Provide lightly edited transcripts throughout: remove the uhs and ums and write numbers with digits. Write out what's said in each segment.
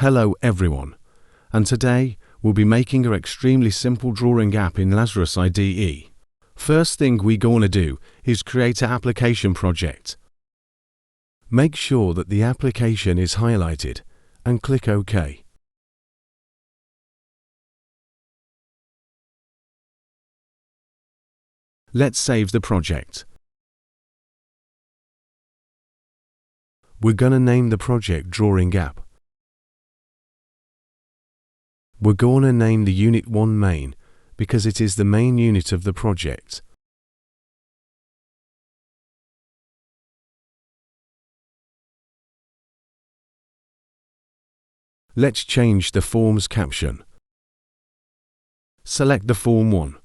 Hello everyone, and today we'll be making an extremely simple drawing app in Lazarus IDE. First thing we're gonna do is create an application project. Make sure that the application is highlighted and click OK. Let's save the project. We're gonna name the project Drawing App. We're gonna name the Unit 1 Main because it is the main unit of the project. Let's change the form's caption. Select the Form 1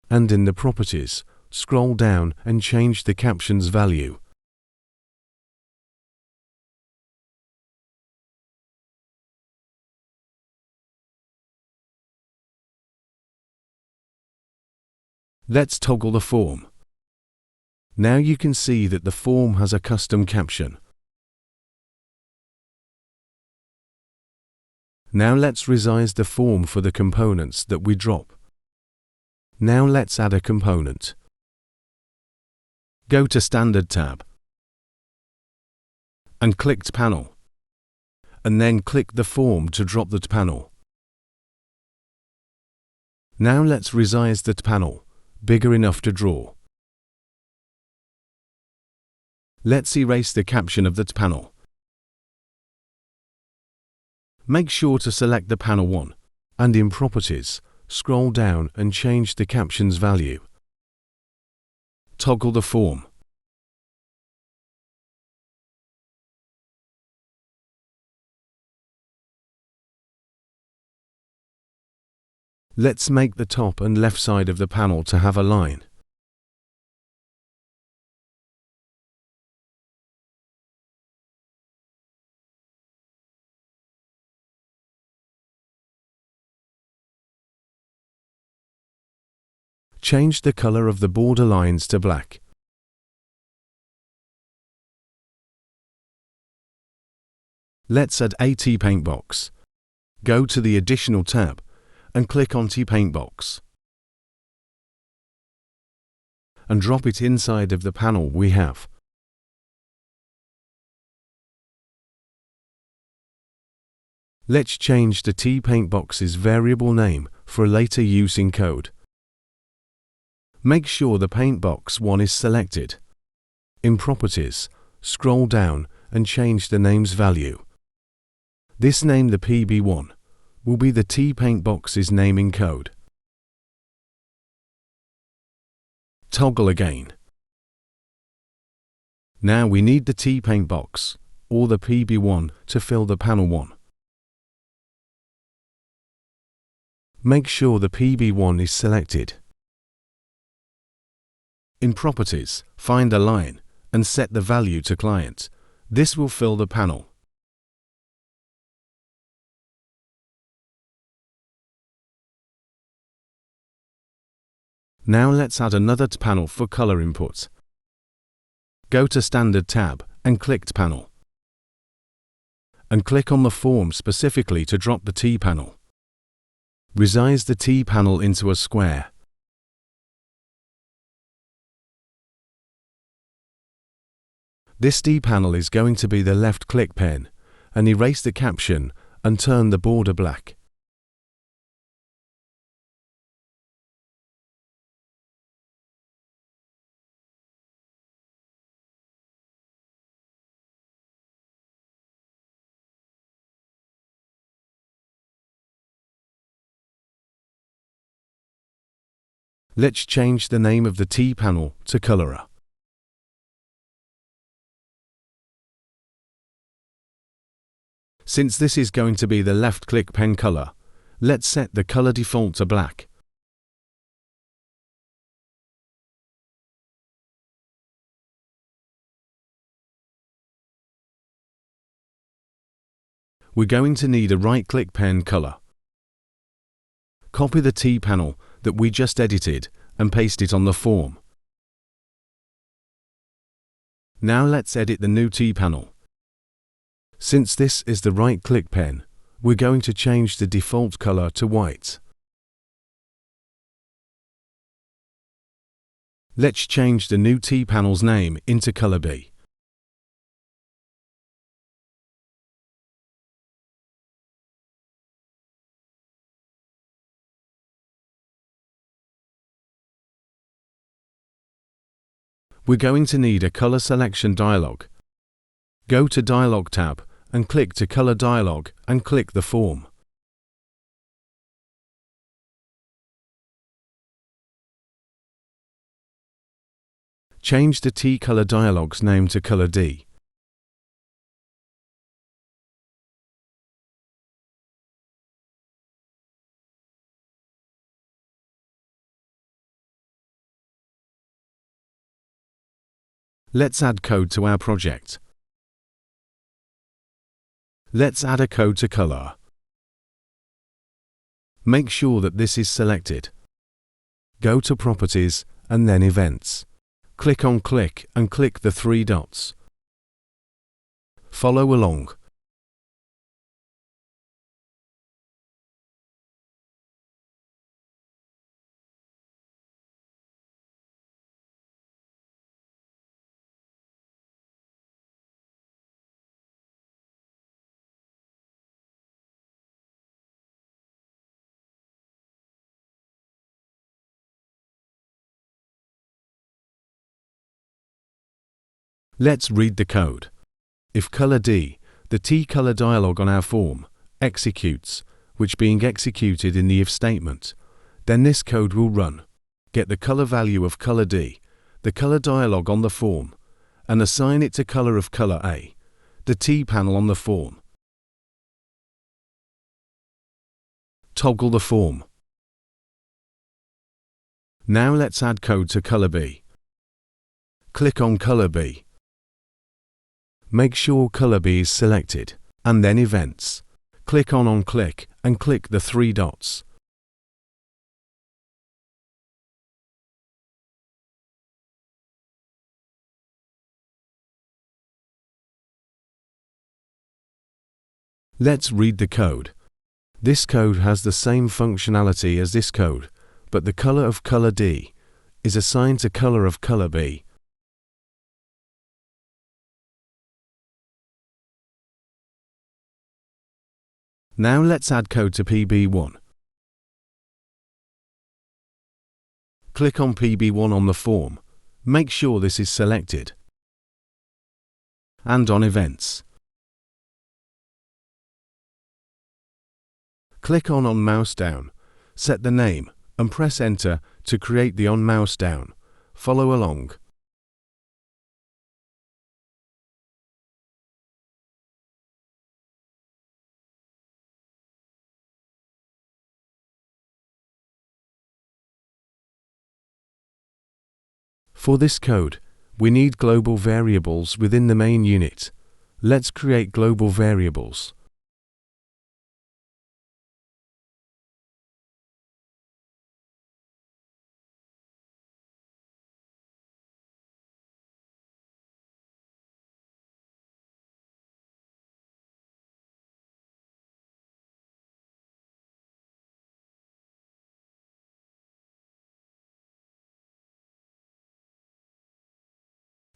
and in the Properties, scroll down and change the caption's value. Let's toggle the form. Now you can see that the form has a custom caption. Now let's resize the form for the components that we drop. Now let's add a component. Go to Standard tab and click Panel, and then click the form to drop that panel. Now let's resize that panel, bigger enough to draw. Let's erase the caption of that panel. Make sure to select the panel 1 and in Properties, scroll down and change the caption's value. Toggle the form. Let's make the top and left side of the panel to have a line. Change the color of the border lines to black. Let's add a T-Paint box. Go to the Additional tab and click on T-Paint box. And drop it inside of the panel we have. Let's change the T-Paint box's variable name for later use in code. Make sure the Paint box 1 is selected. In Properties, scroll down and change the name's value. This name, the PB1, will be the T-Paint box's naming code. Toggle again. Now we need the T-Paint box, or the PB1, to fill the panel 1. Make sure the PB1 is selected. In Properties, find a line and set the value to Client. This will fill the panel. Now let's add another panel for color input. Go to Standard tab and click Panel. And click on the form specifically to drop the T panel. Resize the T panel into a square. This T panel is going to be the left click pen, and erase the caption and turn the border black. Let's change the name of the T panel to Colorer. Since this is going to be the left click pen color, let's set the color default to black. We're going to need a right click pen color. Copy the T panel that we just edited and paste it on the form. Now let's edit the new T panel. Since this is the right-click pen, we're going to change the default color to white. Let's change the new T-panel's name into color B. We're going to need a color selection dialog. Go to Dialog tab and click to Color Dialog and click the form. Change the T-color dialog's name to color D. Let's add code to our project. Let's add a code to color. Make sure that this is selected. Go to Properties and then Events. Click on Click and click the three dots. Follow along. Let's read the code. If color D, the T-color dialog on our form, executes, which being executed in the if statement, then this code will run. Get the color value of color D, the color dialog on the form, and assign it to color of color A, the T-panel on the form. Toggle the form. Now let's add code to color B. Click on color B. Make sure color B is selected, and then Events. Click on Click and click the three dots. Let's read the code. This code has the same functionality as this code, but the color of color D is assigned to color of color B. Now let's add code to PB1. Click on PB1 on the form. Make sure this is selected. And on Events. Click on Mouse Down, set the name, and press Enter to create the On Mouse Down. Follow along. For this code, we need global variables within the main unit. Let's create global variables.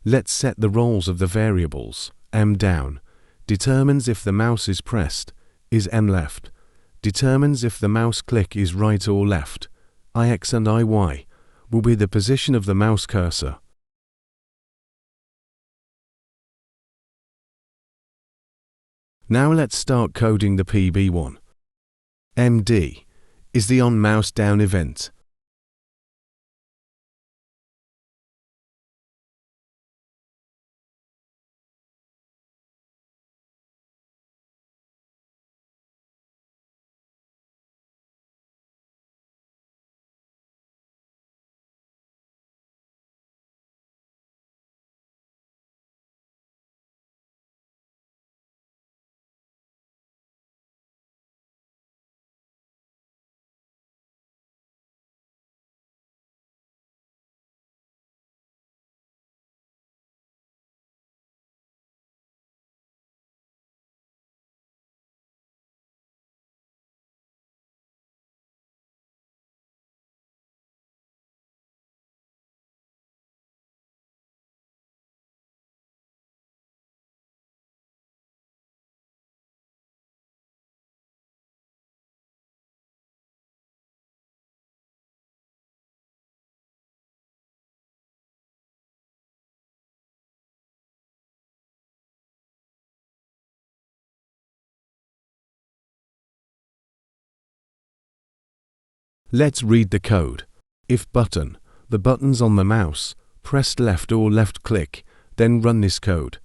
Let's set the roles of the variables. M down determines if the mouse is pressed, is M left, determines if the mouse click is right or left. IX and IY will be the position of the mouse cursor. Now let's start coding the PB1. MD is the On Mouse Down event. Let's read the code. If button, the buttons on the mouse, pressed left or left click, then run this code.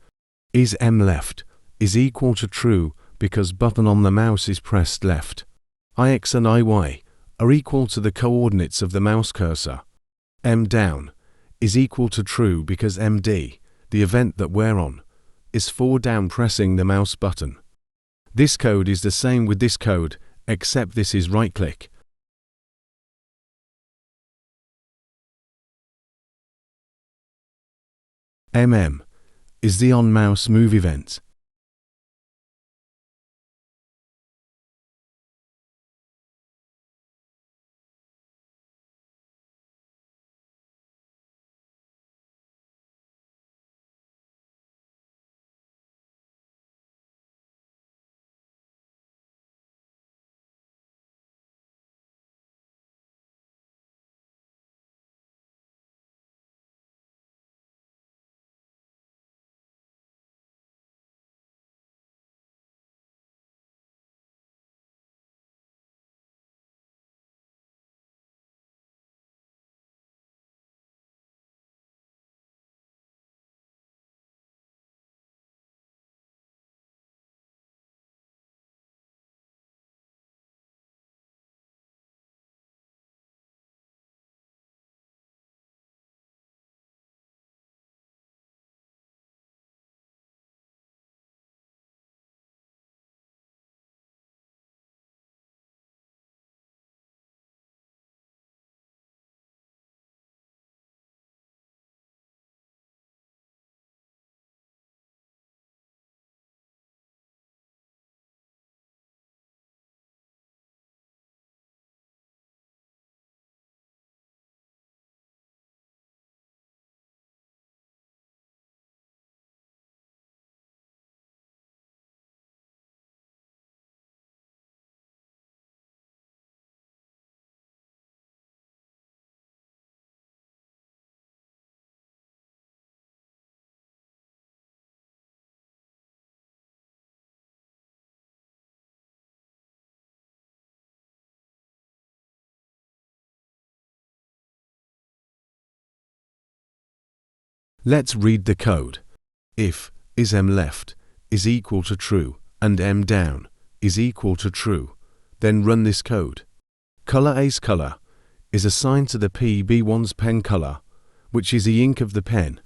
Is mLeft is equal to true because button on the mouse is pressed left. IX and IY are equal to the coordinates of the mouse cursor. mDown is equal to true because MD, the event that we're on, is for down pressing the mouse button. This code is the same with this code, except this is right click. is the on mouse move event. Let's read the code. If is mLeft is equal to true and mDown is equal to true, then run this code. Color A's color is assigned to the PB1's pen color, which is the ink of the pen.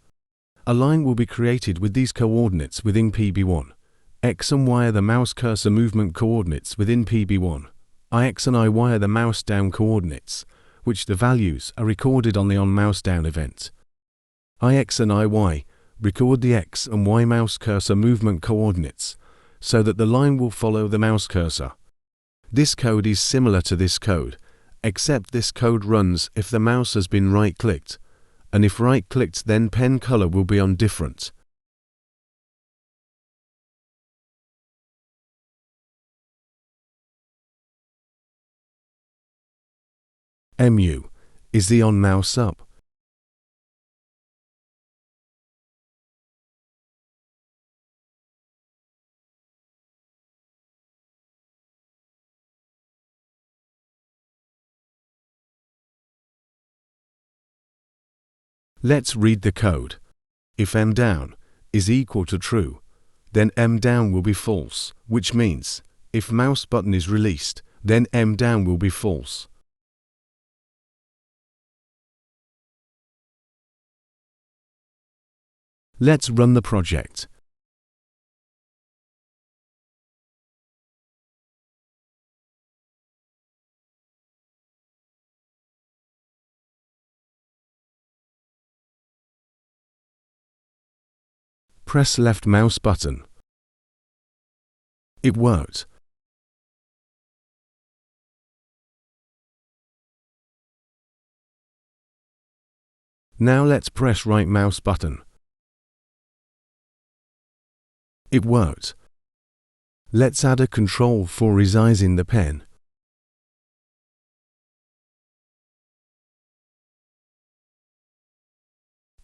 A line will be created with these coordinates within PB1. X and Y are the mouse cursor movement coordinates within PB1. IX and IY are the mouse down coordinates, which the values are recorded on the on mouse down event. IX and IY record the X and Y mouse cursor movement coordinates so that the line will follow the mouse cursor. This code is similar to this code, except this code runs if the mouse has been right-clicked, and if right-clicked then pen color will be on different. MU is the on mouse up. Let's read the code. If mDown is equal to true, then mDown will be false, which means if mouse button is released, then mDown will be false. Let's run the project. Press left mouse button. It worked. Now let's press right mouse button. It worked. Let's add a control for resizing the pen.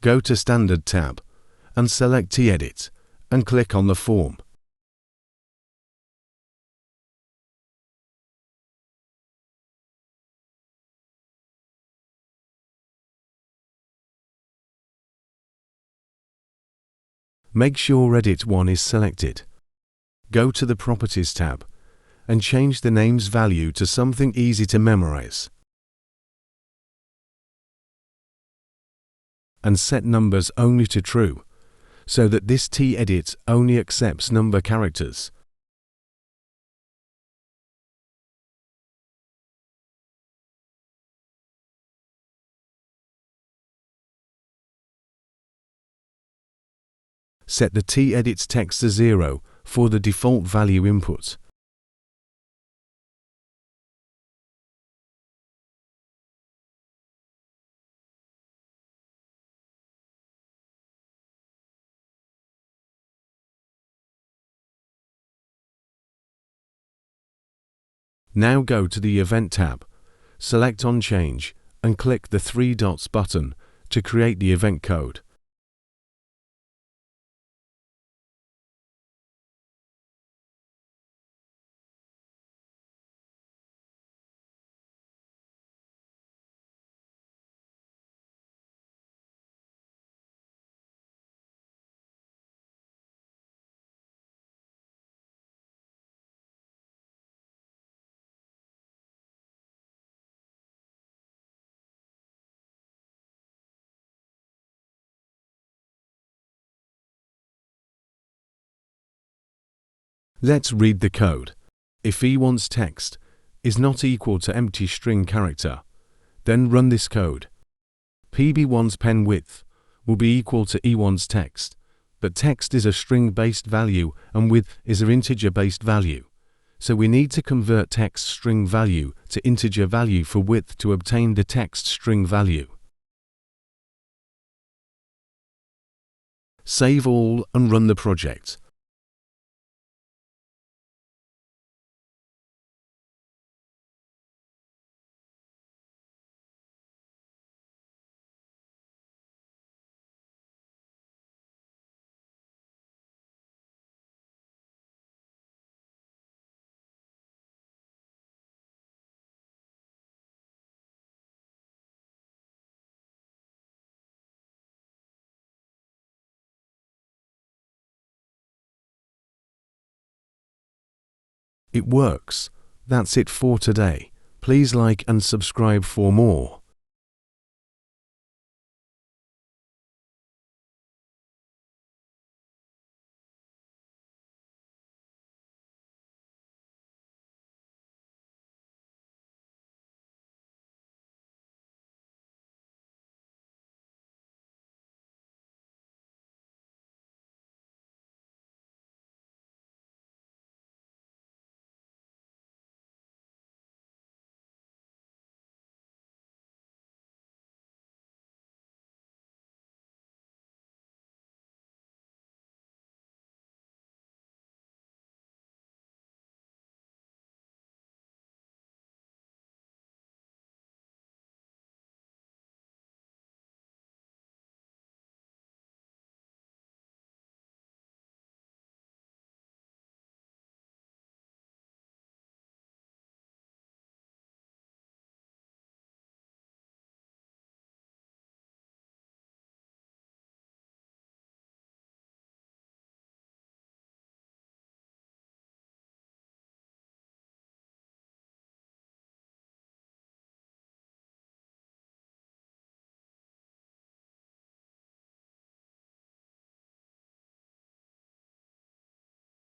Go to Standard tab and select T-Edit and click on the form. Make sure Edit 1 is selected. Go to the Properties tab and change the name's value to something easy to memorize. And set numbers only to true, so that this T-edit only accepts number characters. Set the T-edit text to 0 for the default value input. Now go to the Event tab, select On Change, and click the 3 dots button to create the event code. Let's read the code. If E1's text is not equal to empty string character, then run this code. PB1's pen width will be equal to E1's text, but text is a string-based value and width is an integer-based value. So we need to convert text string value to integer value for width to obtain the text string value. Save all and run the project. It works. That's it for today. Please like and subscribe for more.